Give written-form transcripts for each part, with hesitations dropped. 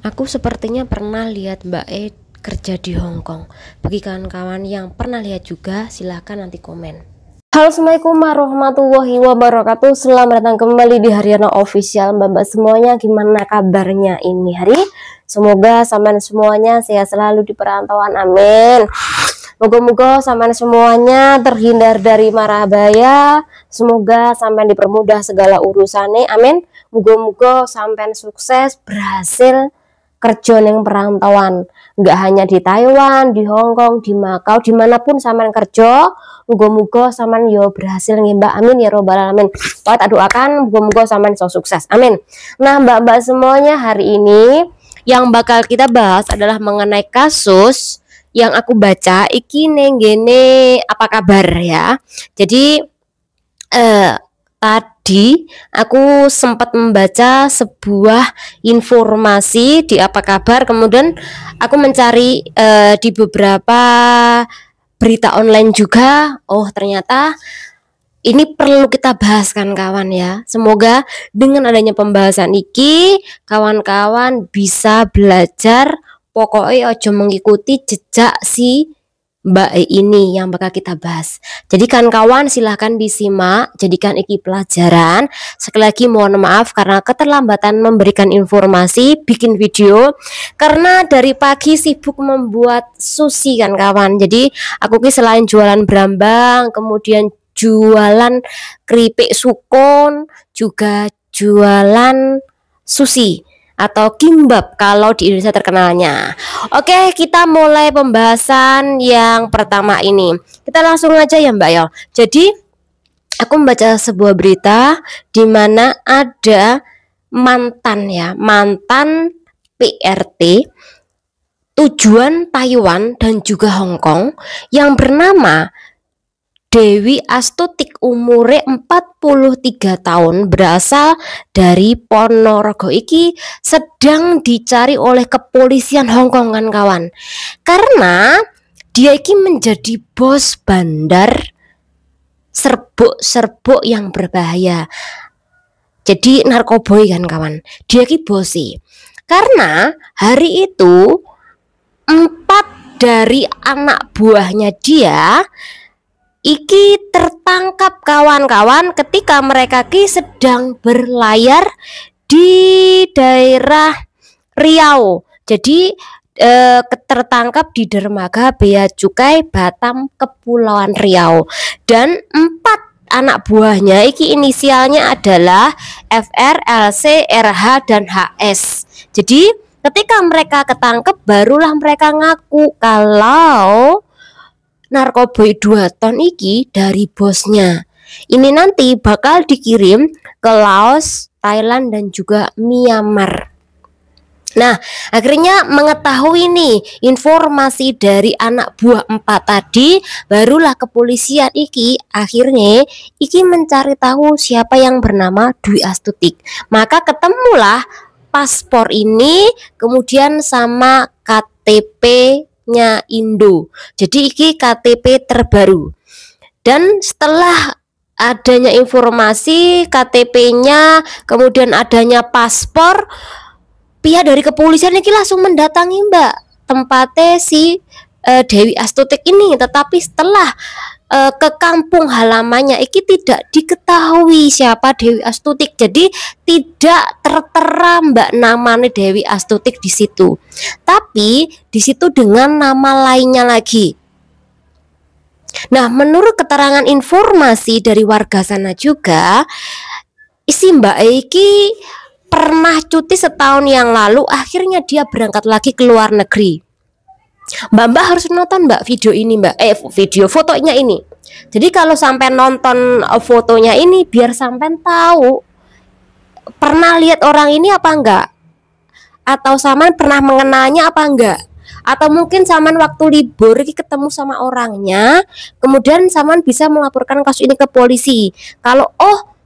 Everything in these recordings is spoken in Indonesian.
Aku sepertinya pernah lihat Mbak E kerja di Hong Kong. Bagi kawan-kawan yang pernah lihat juga, silahkan nanti komen. Halo, assalamualaikum warahmatullahi wabarakatuh. Selamat datang kembali di Haryana Official. Mbak-mbak semuanya, gimana kabarnya ini hari? Semoga sampean semuanya sehat selalu di perantauan, amin. Moga-moga sampean semuanya terhindar dari mara bahaya. Semoga sampean dipermudah segala urusannya, amin. Moga-moga sampean sukses berhasil kerja neng perantauan, nggak hanya di Taiwan, di Hong Kong, di Makau, dimanapun sampean kerja, moga-moga sampean yo berhasil nih Mbak, amin ya robbal alamin. Tak doakan moga-moga sampean so sukses, amin. Nah Mbak-mbak semuanya, hari ini yang bakal kita bahas adalah mengenai kasus yang aku baca iki neng gene apa kabar ya. Jadi tadi aku sempat membaca sebuah informasi di apa kabar, kemudian aku mencari di beberapa berita online juga. Oh, ternyata ini perlu kita bahas kan kawan ya. Semoga dengan adanya pembahasan iki kawan-kawan bisa belajar, pokoknya ojo mengikuti jejak si Mbak E ini yang bakal kita bahas. Jadi kan kawan silahkan disimak, jadikan iki pelajaran. Sekali lagi mohon maaf karena keterlambatan memberikan informasi, bikin video. Karena dari pagi sibuk membuat sushi kan kawan. Jadi aku ki selain jualan berambang, kemudian jualan keripik sukun, juga jualan sushi atau kimbab kalau di Indonesia terkenalnya. Oke, kita mulai pembahasan yang pertama ini. Kita langsung aja ya Mbak ya. Jadi aku membaca sebuah berita di mana ada mantan PRT tujuan Taiwan dan juga Hong Kong yang bernama Dewi Astutik, umure 43 tahun, berasal dari Ponorogo. Iki sedang dicari oleh kepolisian Hong Kong kan kawan, karena dia iki menjadi bos bandar serbuk yang berbahaya. Jadi narkoboy kan kawan, dia iki bosi. Karena hari itu 4 dari anak buahnya dia iki tertangkap kawan-kawan ketika mereka ki sedang berlayar di daerah Riau. Jadi tertangkap di dermaga Bea Cukai Batam, Kepulauan Riau. Dan 4 anak buahnya iki inisialnya adalah FR, LC, RH, dan HS. Jadi ketika mereka ketangkep barulah mereka ngaku kalau narkoboy 2 ton iki dari bosnya. Ini nanti bakal dikirim ke Laos, Thailand, dan juga Myanmar. Nah, akhirnya mengetahui nih informasi dari anak buah 4 tadi, barulah kepolisian iki akhirnya iki mencari tahu siapa yang bernama Dwi Astutik. Maka ketemulah paspor ini, kemudian sama KTP-nya Indo. Jadi iki KTP terbaru. Dan setelah adanya informasi KTP-nya, kemudian adanya paspor, pihak dari kepolisian ini langsung mendatangi Mbak tempatnya si Dewi Astutik ini. Tetapi setelah ke kampung halamannya iki tidak diketahui siapa Dewi Astutik. Jadi tidak tertera Mbak namanya Dewi Astutik di situ. Tapi di situ dengan nama lainnya lagi. Nah, menurut keterangan informasi dari warga sana juga, isi Mbak Eki pernah cuti setahun yang lalu, akhirnya dia berangkat lagi ke luar negeri. Mbak harus nonton Mbak video ini Mbak, video fotonya ini. Jadi kalau sampai nonton fotonya ini biar sampai tahu pernah lihat orang ini apa enggak, atau sampean pernah mengenalnya apa enggak, atau mungkin sampean waktu libur ketemu sama orangnya, kemudian sampean bisa melaporkan kasus ini ke polisi. Kalau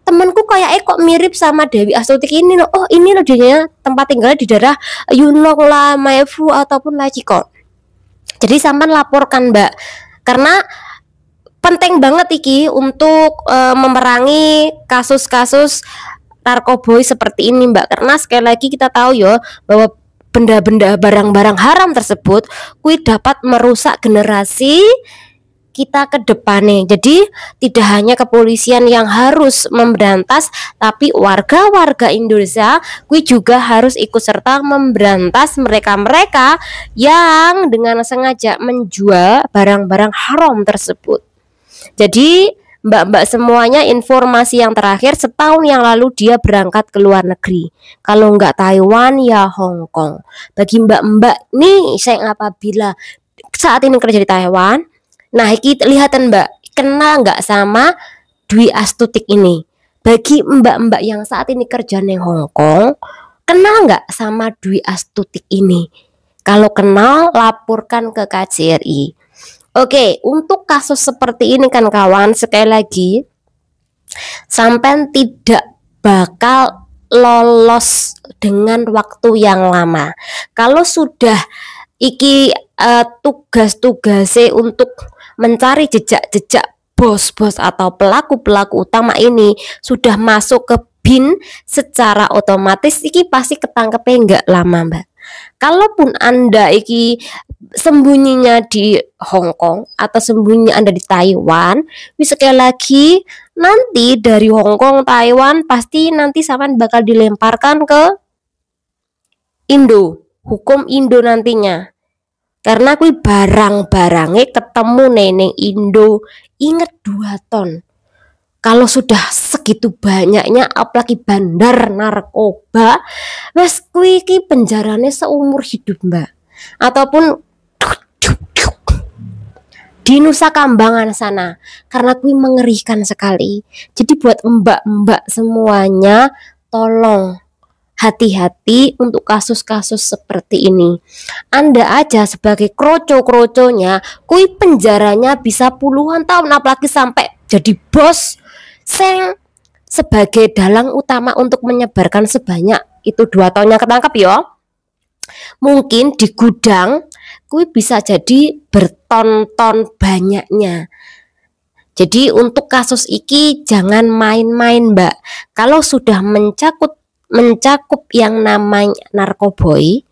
temanku kayak kok mirip sama Dewi Astutik ini loh, ini loh dia tempat tinggalnya di daerah Yunlong lah, Maefu ataupun Lacikot. Jadi sampean laporkan Mbak, karena penting banget iki untuk memerangi kasus-kasus narkoboy seperti ini Mbak. Karena sekali lagi kita tahu ya bahwa benda-benda barang-barang haram tersebut kui dapat merusak generasi kita ke depannya. Jadi tidak hanya kepolisian yang harus memberantas, tapi warga-warga Indonesia kui juga harus ikut serta memberantas mereka-mereka yang dengan sengaja menjual barang-barang haram tersebut. Jadi mbak-mbak semuanya, informasi yang terakhir, setahun yang lalu dia berangkat ke luar negeri. Kalau nggak Taiwan ya Hong Kong. Bagi mbak-mbak nih, saya apabila saat ini kerja di Taiwan, nah kita lihatan mbak, kenal nggak sama Dwi Astutik ini? Bagi mbak-mbak yang saat ini kerja di Hong Kong, kenal nggak sama Dwi Astutik ini? Kalau kenal, laporkan ke KJRI. Oke, untuk kasus seperti ini kan kawan, sekali lagi, sampai tidak bakal lolos dengan waktu yang lama. Kalau sudah iki tugas-tugasnya untuk mencari jejak-jejak bos-bos atau pelaku-pelaku utama ini sudah masuk ke BIN, secara otomatis iki pasti ketangkepnya enggak lama mbak. Kalaupun Anda iki sembunyinya di Hong Kong atau sembunyi Anda di Taiwan, sekali lagi nanti dari Hong Kong, Taiwan pasti nanti sampean bakal dilemparkan ke Indo, hukum Indo nantinya. Karena kui barang-barangnya ketemu neneng Indo, inget 2 ton. Kalau sudah segitu banyaknya, apalagi bandar narkoba, wes kui ki penjaranya seumur hidup mbak. Ataupun di Nusa Kambangan sana, karena kui mengerikan sekali. Jadi buat mbak-mbak semuanya, tolong hati-hati untuk kasus-kasus seperti ini. Anda aja sebagai kroco-kroconya, kui penjaranya bisa puluhan tahun, apalagi sampai jadi bos sebagai dalang utama untuk menyebarkan sebanyak itu 2 tahunnya ketangkap ya. Mungkin di gudang kui bisa jadi berton-ton banyaknya. Jadi untuk kasus iki jangan main-main mbak. Kalau sudah mencakup yang namanya narkoboy,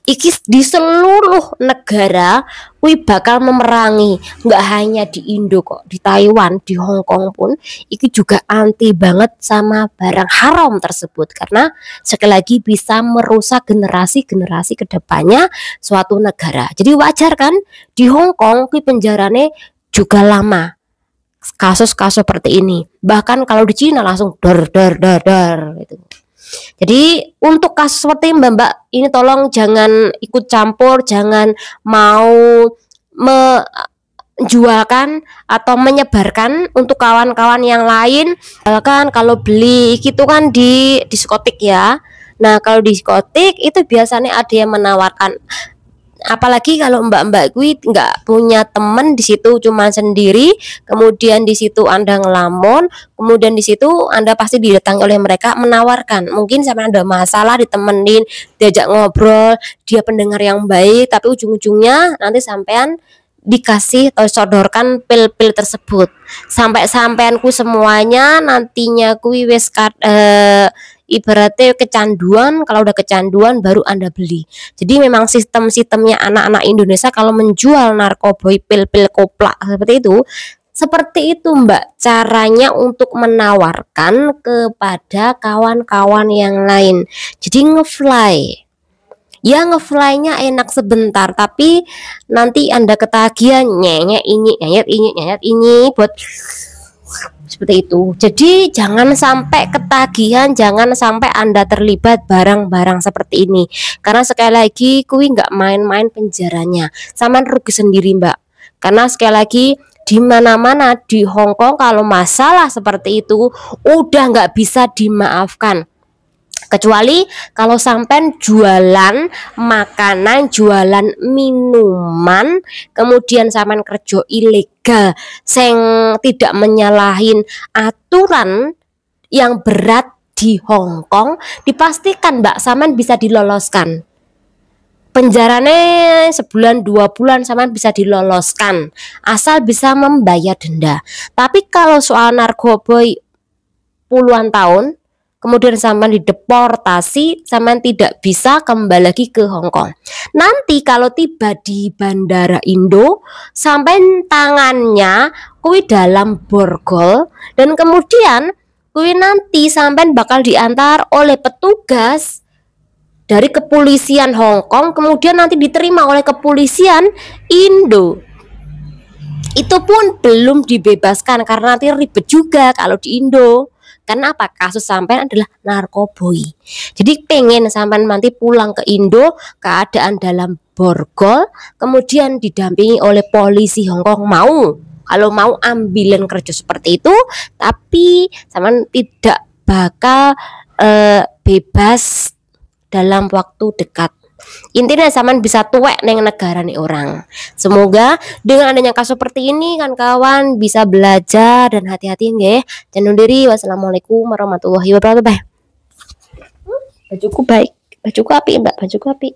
iki di seluruh negara kui bakal memerangi. Nggak hanya di Indo kok, di Taiwan, di Hong Kong pun iki juga anti banget sama barang haram tersebut, karena sekali lagi bisa merusak generasi-generasi kedepannya suatu negara. Jadi wajar kan di Hong Kong kui penjarane juga lama kasus-kasus seperti ini. Bahkan kalau di Cina langsung dar gitu. Jadi untuk kasus seperti mbak ini tolong jangan ikut campur, jangan mau menjualkan atau menyebarkan untuk kawan-kawan yang lain. Kan kalau beli gitu kan di diskotik ya. Nah kalau di diskotik itu biasanya ada yang menawarkan. Apalagi kalau mbak-mbak gue nggak punya temen di situ, cuma sendiri, kemudian di situ Anda ngelamon, kemudian di situ Anda pasti didatangi oleh mereka menawarkan. Mungkin sama Anda masalah, ditemenin, diajak ngobrol, dia pendengar yang baik, tapi ujung-ujungnya nanti sampean dikasih atau sodorkan pil-pil tersebut. Sampai-sampeanku semuanya nantinya kui wes ibaratnya kecanduan. Kalau udah kecanduan baru Anda beli. Jadi memang sistemnya anak-anak Indonesia kalau menjual narkoboy, pil-pil koplak seperti itu mbak, caranya untuk menawarkan kepada kawan-kawan yang lain. Jadi ngefly ya, ngefly-nya enak sebentar, tapi nanti Anda ketagihan nyet ini buat seperti itu. Jadi jangan sampai ketagihan, jangan sampai Anda terlibat barang-barang seperti ini, karena sekali lagi kui nggak main-main penjaranya, sama rugi sendiri mbak. Karena sekali lagi di mana-mana di Hong Kong kalau masalah seperti itu udah nggak bisa dimaafkan. Kecuali kalau sampai jualan makanan, jualan minuman, kemudian sampean kerja ilegal, sing tidak menyalahin aturan yang berat di Hong Kong, dipastikan mbak sampean bisa diloloskan. Penjarane sebulan 2 bulan sampean bisa diloloskan, asal bisa membayar denda. Tapi kalau soal narkoboy puluhan tahun, kemudian sampean dideportasi, sampean tidak bisa kembali lagi ke Hong Kong. Nanti kalau tiba di bandara Indo, sampean tangannya kuwi dalam borgol, dan kemudian kuwi nanti sampean bakal diantar oleh petugas dari kepolisian Hong Kong, kemudian nanti diterima oleh kepolisian Indo. Itu pun belum dibebaskan karena nanti ribet juga kalau di Indo. Karena apa? Kasus sampean adalah narkoboi. Jadi pengen sampean nanti pulang ke Indo keadaan dalam borgol, kemudian didampingi oleh polisi Hong Kong, mau? Kalau mau ambilan kerja seperti itu, tapi sampean tidak bakal bebas dalam waktu dekat. Intinya zaman bisa tuwek neng negara nih orang. Semoga dengan adanya kasus seperti ini kan kawan bisa belajar dan hati-hati nggih. Jangan diri. Wassalamualaikum warahmatullahi wabarakatuh. Bajuku baik, bajuku api Mbak, bajuku api.